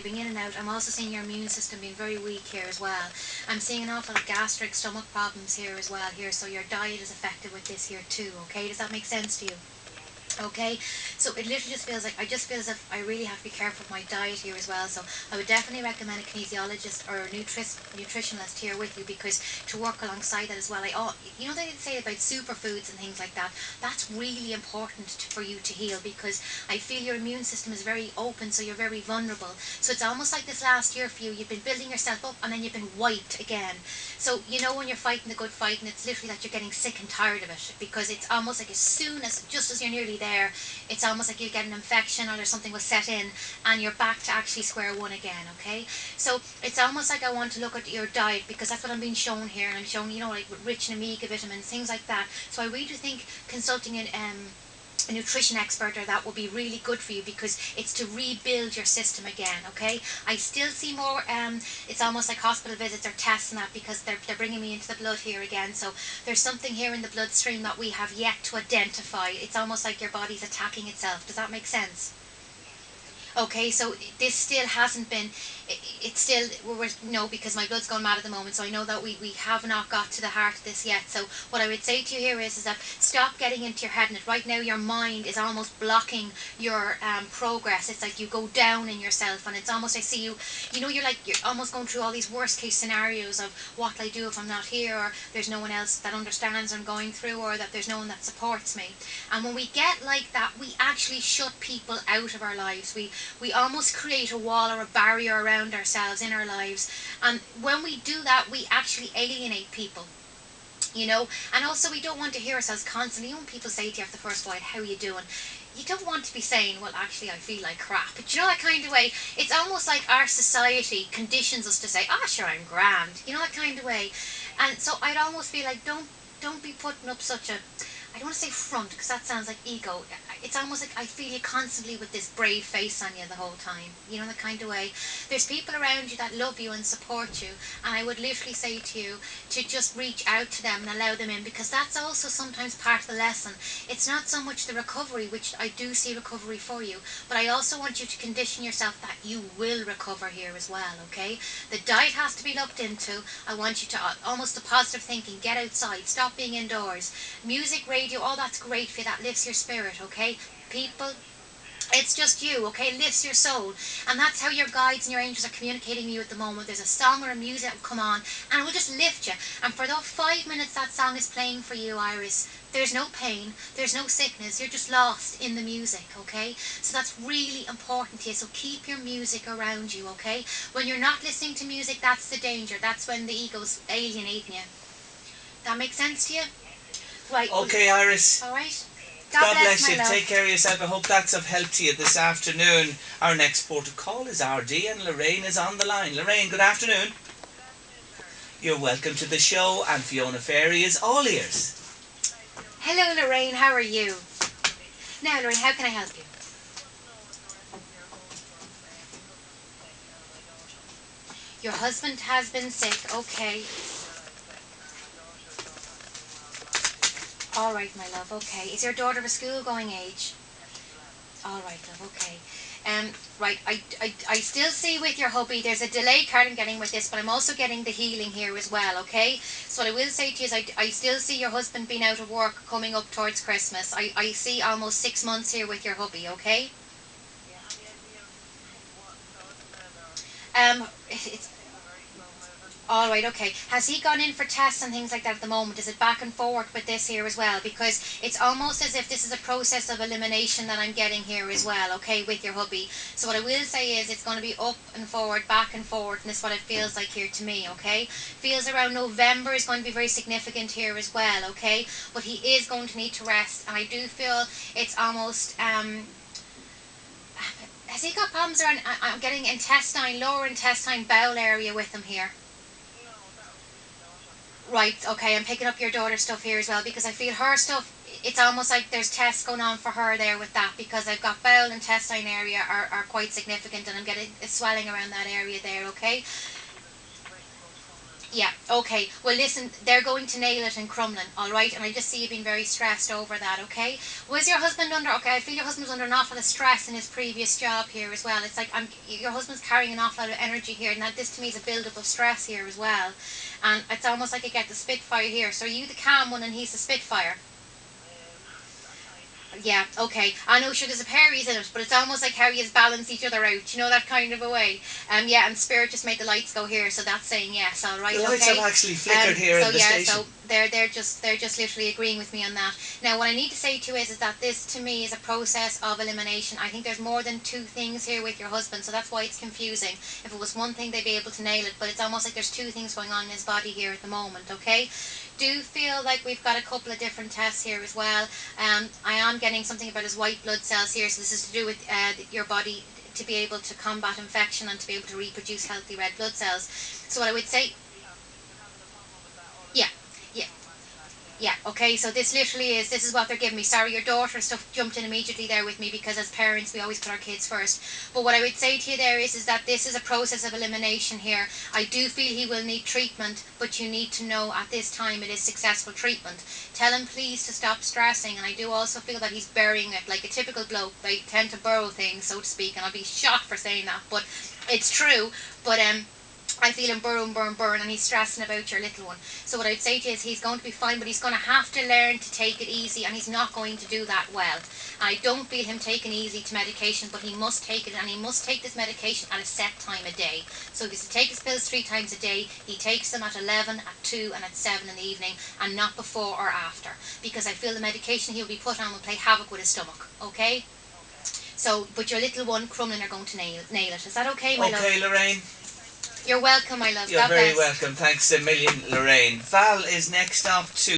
being in and out. I'm also seeing your immune system being very weak here as well. I'm seeing an awful lot of gastric stomach problems here as well here, so your diet is affected with this here too, okay? Does that make sense to you? Okay, so it literally just feels like I just feel as if I really have to be careful with my diet here as well. So I would definitely recommend a kinesiologist or a nutritionist here with you, because to work alongside that as well. You know, they say about superfoods and things like that. That's really important for you to heal, because I feel your immune system is very open, so you're very vulnerable. So it's almost like this last year for you. You've been building yourself up, and then you've been wiped again. So you know when you're fighting the good fight, and it's literally that you're getting sick and tired of it, because it's almost like as soon as just as you're nearly there, it's almost like you get an infection or there's something was set in, and you're back to actually square one again. Okay, so it's almost like I want to look at your diet, because that's what I'm being shown here, and I'm showing, you know, like rich in omega vitamins, things like that. So I really do think consulting a nutrition expert or that will be really good for you, because it's to rebuild your system again. Okay, I still see more it's almost like hospital visits or tests and that, because they're bringing me into the blood here again. So there's something here in the bloodstream that we have yet to identify. It's almost like your body's attacking itself. Does that make sense? Okay, so this still hasn't been. It's still we're no, because my blood's gone mad at the moment. So I know that we have not got to the heart of this yet. So what I would say to you here is that stop getting into your head in it. Right now, your mind is almost blocking your progress. It's like you go down in yourself, and it's almost I see you. You know, you're almost going through all these worst case scenarios of what will I do if I'm not here, or there's no one else that understands what I'm going through, or that there's no one that supports me. And when we get like that, we actually shut people out of our lives. We almost create a wall or a barrier around ourselves in our lives. And when we do that, we actually alienate people. You know, and also we don't want to hear ourselves constantly. You know, when people say to you after the first while, "How are you doing?" You don't want to be saying, "Well, actually, I feel like crap." But you know that kind of way. It's almost like our society conditions us to say, "Ah, sure, I'm grand." You know that kind of way. And so I'd almost feel like don't be putting up such a I don't want to say front, because that sounds like ego. It's almost like I feel you constantly with this brave face on you the whole time. You know, the kind of way. There's people around you that love you and support you, and I would literally say to you to just reach out to them and allow them in, because that's also sometimes part of the lesson. It's not so much the recovery, which I do see recovery for you, but I also want you to condition yourself that you will recover here as well. Okay, the diet has to be looked into. I want you to almost the positive thinking. Get outside. Stop being indoors. Music, radio, all that's great for you. That lifts your spirit, okay? People, it's just you, okay? Lifts your soul. And that's how your guides and your angels are communicating with you at the moment. There's a song or a music that will come on, and it will just lift you. And for those 5 minutes that song is playing for you, Iris, there's no pain, there's no sickness. You're just lost in the music, okay? So that's really important to you. So keep your music around you, okay? When you're not listening to music, that's the danger. That's when the ego's alienating you. That makes sense to you? Right. Okay, Iris. All right. God God bless, bless my you. love. Take care of yourself. I hope that's of help to you this afternoon. Our next port of call is RD, and Lorraine is on the line. Lorraine, good afternoon. You're welcome to the show, and Fiona Faery is all ears. Hello, Lorraine. How are you? Now, Lorraine, how can I help you? Your husband has been sick. Okay. All right, my love. Okay. Is your daughter of a school-going age? All right, love. Okay. Right. I still see with your hubby there's a delay card I'm getting with this, but I'm also getting the healing here as well. Okay. So what I will say to you is I still see your husband being out of work coming up towards Christmas. I see almost 6 months here with your hubby. Okay. It's all right, okay. Has he gone in for tests and things like that at the moment? Is it back and forward with this here as well? Because it's almost as if this is a process of elimination that I'm getting here as well, okay, with your hubby. So what I will say is it's going to be up and forward, back and forward, and that's what it feels like here to me, okay? Feels around November is going to be very significant here as well, okay? But he is going to need to rest, and I do feel it's almost has he got problems around? I'm getting intestine, lower intestine, bowel area with him here. Right, okay, I'm picking up your daughter's stuff here as well, because I feel her stuff, it's almost like there's tests going on for her there with that, because I've got bowel and intestine area are quite significant, and I'm getting a swelling around that area there, okay? Yeah, okay. Well, listen, they're going to nail it in Crumlin, all right? And I just see you being very stressed over that, okay? Was your husband under, okay, I feel your husband's under an awful lot of stress in his previous job here as well. It's like your husband's carrying an awful lot of energy here, and that this to me is a build-up of stress here as well. And it's almost like I get the Spitfire here. So are you the calm one and he's the Spitfire? Yeah, okay. I know, sure, there's a Perry's in it, but it's almost like how you balance each other out, you know, that kind of a way. Yeah, and Spirit just made the lights go here, so that's saying yes, all right, The lights have okay. actually flickered here So in the yeah, station. so they're just literally agreeing with me on that. Now, what I need to say to you is that this to me is a process of elimination. I think there's more than two things here with your husband, so that's why it's confusing. If it was one thing, they'd be able to nail it, but it's almost like there's two things going on in his body here at the moment, okay. Do feel like we've got a couple of different tests here as well. I am getting something about his white blood cells here, so this is to do with your body to be able to combat infection and to be able to reproduce healthy red blood cells. So what I would say, yeah, yeah, yeah, okay, so this is what they're giving me. Sorry, your daughter stuff jumped in immediately there with me because as parents we always put our kids first. But what I would say to you there is that this is a process of elimination here. I do feel he will need treatment, but you need to know at this time it is successful treatment. Tell him please to stop stressing, and I do also feel that he's burying it like a typical bloke. They tend to burrow things, so to speak, and I'll be shot for saying that, but it's true. But I feel him burn, and he's stressing about your little one. So what I'd say to you is he's going to be fine, but he's going to have to learn to take it easy, and he's not going to do that well. I don't feel him taking easy to medication, but he must take it, and he must take this medication at a set time a day. So he has to take his pills 3 times a day. He takes them at 11, at 2, and at 7 in the evening, and not before or after, because I feel the medication he'll be put on will play havoc with his stomach. Okay. So, but your little one, Crumlin, are going to nail it. Is that okay, my love? Okay, Lorraine. You're welcome, my love. You're God very bless. welcome. Thanks a million, Lorraine. Val is next up to